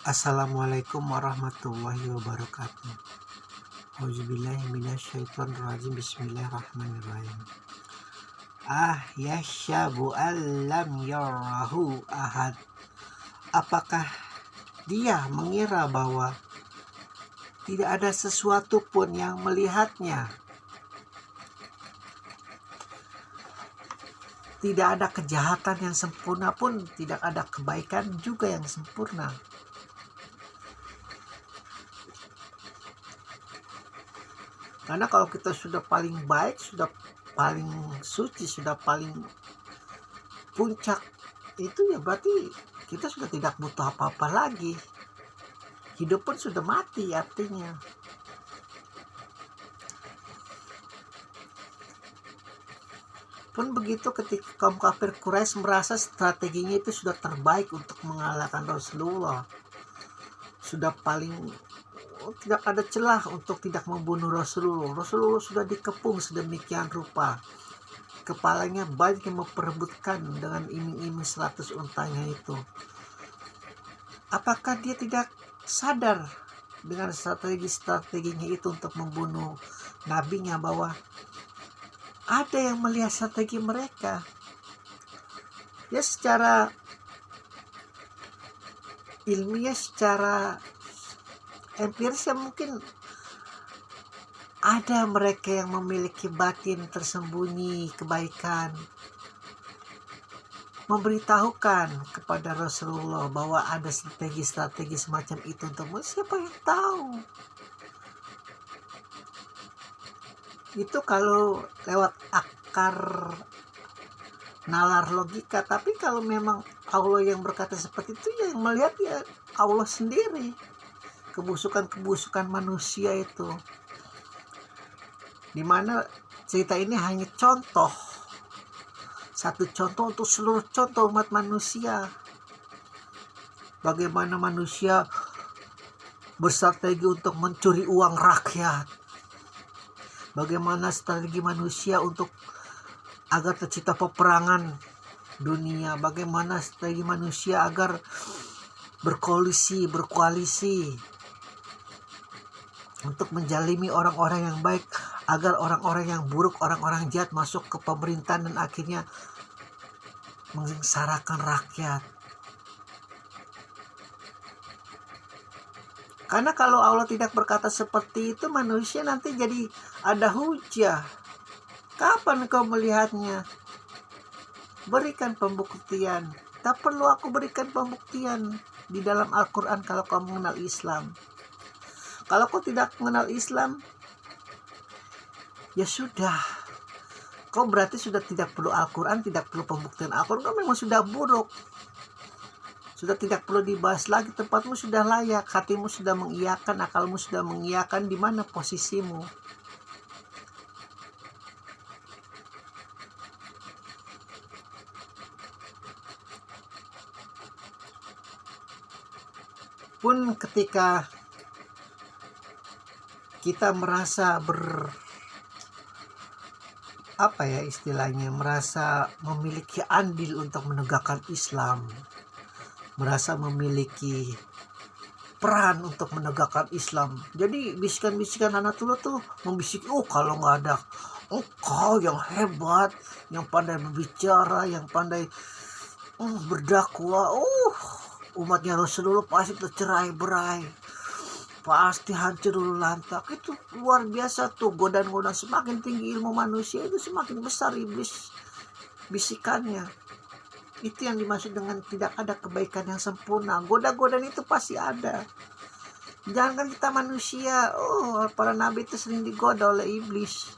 Assalamualaikum warahmatullahi wabarakatuh. Auzubillahi minasyaitonirrajim. Bismillahirrahmanirrahim. Yashabu allam yarahu ahad. Apakah dia mengira bahwa tidak ada sesuatu pun yang melihatnya? Tidak ada kejahatan yang sempurna pun, tidak ada kebaikan juga yang sempurna. Karena kalau kita sudah paling baik, sudah paling suci, sudah paling puncak, itu ya berarti kita sudah tidak butuh apa-apa lagi. Hidup pun sudah mati artinya. Pun begitu ketika kaum kafir Quraisy merasa strateginya itu sudah terbaik untuk mengalahkan Rasulullah. Sudah paling tidak ada celah untuk tidak membunuh Rasulullah. Rasulullah sudah dikepung sedemikian rupa. Kepalanya banyak yang memperebutkan dengan iming-iming 100 untanya itu. Apakah dia tidak sadar dengan strategi-strateginya itu untuk membunuh nabinya, bahwa ada yang melihat strategi mereka? Ya, secara ilmiah, secara empiris ya mungkin ada mereka yang memiliki batin tersembunyi kebaikan, memberitahukan kepada Rasulullah bahwa ada strategi-strategi semacam itu untuk siapa yang tahu. Itu kalau lewat akar nalar logika. Tapi kalau memang Allah yang berkata seperti itu, yang melihat ya Allah sendiri. Kebusukan-kebusukan manusia itu, dimana cerita ini hanya contoh, satu contoh untuk seluruh contoh umat manusia. Bagaimana manusia bersrategi untuk mencuri uang rakyat, bagaimana strategi manusia untuk agar tercipta peperangan dunia, bagaimana strategi manusia agar berkoalisi untuk menjalimi orang-orang yang baik, agar orang-orang yang buruk, orang-orang jahat masuk ke pemerintahan dan akhirnya menyengsarakan rakyat. Karena kalau Allah tidak berkata seperti itu, manusia nanti jadi ada hujah. Kapan kau melihatnya? Berikan pembuktian. Tak perlu aku berikan pembuktian di dalam Al-Quran kalau kau mengenal Islam. Kalau kau tidak mengenal Islam, ya sudah. Kau berarti sudah tidak perlu Al-Quran, tidak perlu pembuktian Al-Quran. Kau memang sudah buruk. Sudah tidak perlu dibahas lagi. Tempatmu sudah layak. Hatimu sudah mengiyakan, akalmu sudah mengiyakan. Di mana posisimu? Pun ketika kita merasa merasa memiliki andil untuk menegakkan Islam, merasa memiliki peran untuk menegakkan Islam. Jadi bisikan-bisikan anak tua tuh membisik, kalau nggak ada engkau yang hebat, yang pandai berbicara, yang pandai berdakwah, umatnya Rasulullah pasti tercerai-berai, pasti hancur dulu lantak. Itu luar biasa tuh, godaan-godaan. Semakin tinggi ilmu manusia itu semakin besar iblis bisikannya. Itu yang dimaksud dengan tidak ada kebaikan yang sempurna. Goda-godaan itu pasti ada. Jangankan kita manusia, para nabi itu sering digoda oleh iblis.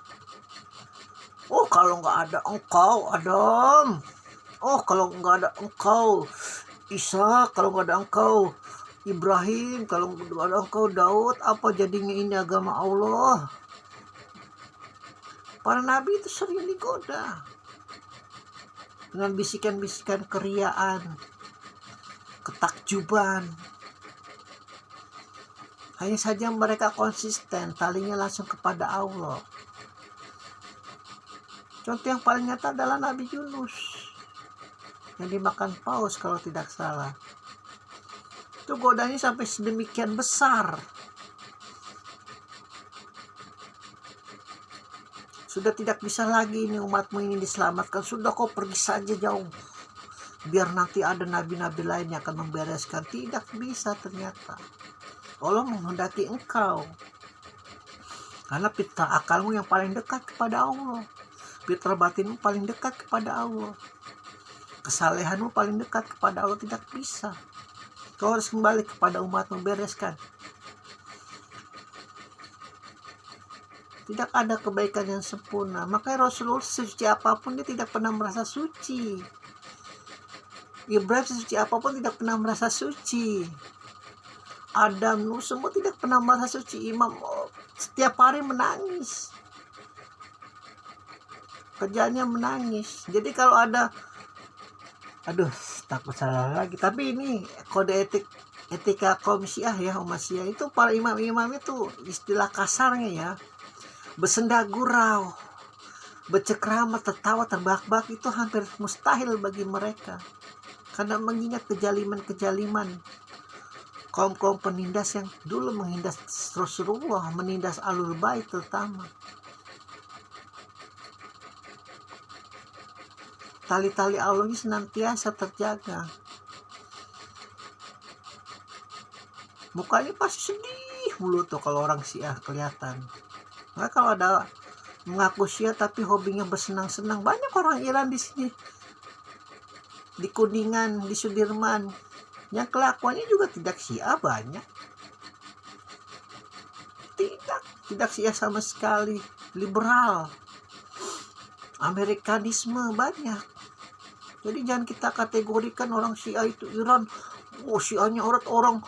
Kalau nggak ada engkau Adam, kalau nggak ada engkau Isa, kalau nggak ada engkau Ibrahim, kalau nggak ada engkau Daud, apa jadinya ini agama Allah? Para nabi itu sering digoda dengan bisikan-bisikan keriaan, ketakjuban. Hanya saja mereka konsisten, talinya langsung kepada Allah. Contoh yang paling nyata adalah Nabi Yunus yang dimakan paus kalau tidak salah. Itu godanya sampai sedemikian besar. Sudah tidak bisa lagi ini umatmu ini diselamatkan. Sudah, kau pergi saja jauh. Biar nanti ada nabi-nabi lain yang akan membereskan. Tidak bisa ternyata. Allah menghendaki engkau. Karena fitrah akalmu yang paling dekat kepada Allah. Fitrah batinmu paling dekat kepada Allah. Kesalehanmu paling dekat kepada Allah. Tidak bisa. Kau harus kembali kepada umat membereskan. Tidak ada kebaikan yang sempurna. Makanya Rasulullah sesuci apapun dia tidak pernah merasa suci. Ibrahim sesuci apapun tidak pernah merasa suci. Adam, Nuh semua tidak pernah merasa suci. Imam setiap hari menangis. Kerjanya menangis. Jadi kalau ada, aduh takut salah lagi. Tapi ini kode etika kaum Syiah ya, umat Syiah itu para imam-imam itu istilah kasarnya ya. Bersenda gurau, bercengkrama, tertawa, terbahak-bahak itu hampir mustahil bagi mereka. Karena mengingat kejaliman-kejaliman kaum-kaum penindas yang dulu menghindas Rasulullah, menindas Ahlul Bait terutama. Tali-tali Allah ini senantiasa terjaga. Mukanya pasti sedih mulu tuh kalau orang Syiah kelihatan. Nah, kalau ada mengaku Syiah tapi hobinya bersenang-senang, banyak orang Iran di sini, di Kuningan, di Sudirman, yang kelakuannya juga tidak Syiah banyak. Tidak Syiah sama sekali, liberal, Amerikanisme banyak. Jadi jangan kita kategorikan orang Syiah itu Iran, Syiahnya orang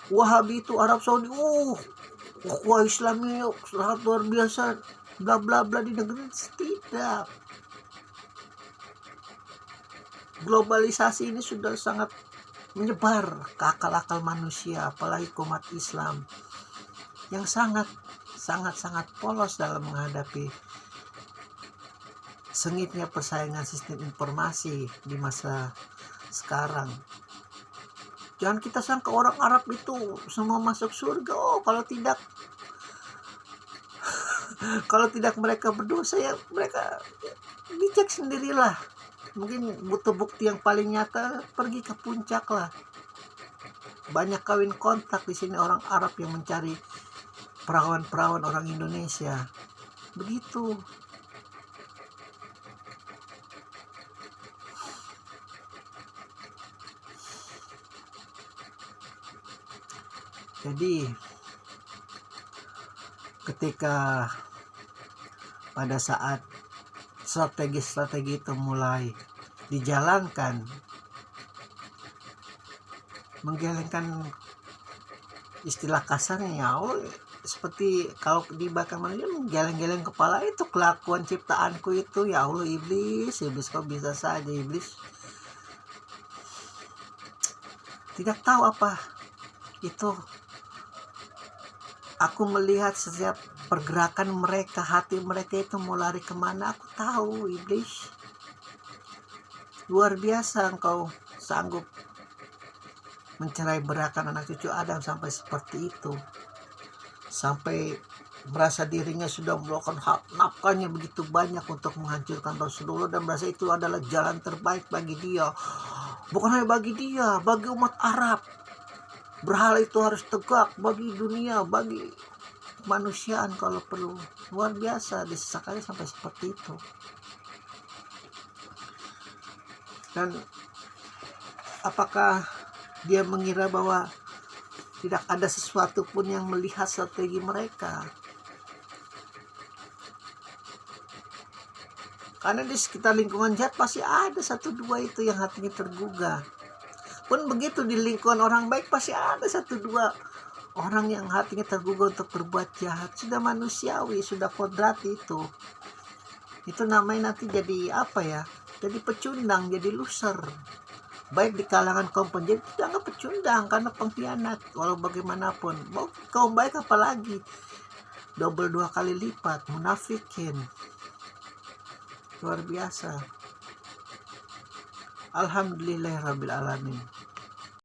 Wahabi itu Arab Saudi, ukhuwah Islami sangat luar biasa, bla bla bla di negeri. Tidak. Globalisasi ini sudah sangat menyebar ke akal-akal manusia, apalagi umat Islam yang sangat polos dalam menghadapi sengitnya persaingan sistem informasi di masa sekarang. Jangan kita sangka orang Arab itu semua masuk surga. Kalau tidak mereka berdosa, ya mereka dicek sendirilah. Mungkin butuh bukti yang paling nyata, pergi ke puncak lah. Banyak kawin kontak di sini orang Arab yang mencari perawan-perawan orang Indonesia. Begitu. Jadi ketika pada saat strategi itu mulai dijalankan, menggelengkan istilah kasarnya, seperti kalau di bahkan manusia menggeleng-geleng kepala, itu kelakuan ciptaanku itu. Ya Allah, iblis kok bisa saja iblis tidak tahu apa itu. Aku melihat setiap pergerakan mereka, hati mereka itu mau lari kemana, aku tahu iblis. Luar biasa engkau sanggup mencerai berakan anak cucu Adam sampai seperti itu. Sampai merasa dirinya sudah melakukan nafkahnya begitu banyak untuk menghancurkan Rasulullah, dan merasa itu adalah jalan terbaik bagi dia. Bukan hanya bagi dia, bagi umat Arab. Berhala itu harus tegak bagi dunia, bagi kemanusiaan kalau perlu. Luar biasa disesakanya sampai seperti itu. Dan apakah dia mengira bahwa tidak ada sesuatu pun yang melihat strategi mereka? Karena di sekitar lingkungan jahat pasti ada satu dua itu yang hatinya tergugah. Pun begitu di lingkungan orang baik pasti ada satu dua orang yang hatinya tergugah untuk berbuat jahat. Sudah manusiawi, sudah kodrati itu. Itu namanya nanti jadi apa ya? Jadi pecundang, jadi loser. Baik di kalangan kaum penjajah dianggap pecundang karena pengkhianat. Walau bagaimanapun, mau kaum baik apalagi double 2 kali lipat, munafikin. Luar biasa. Alhamdulillahirabbil alamin.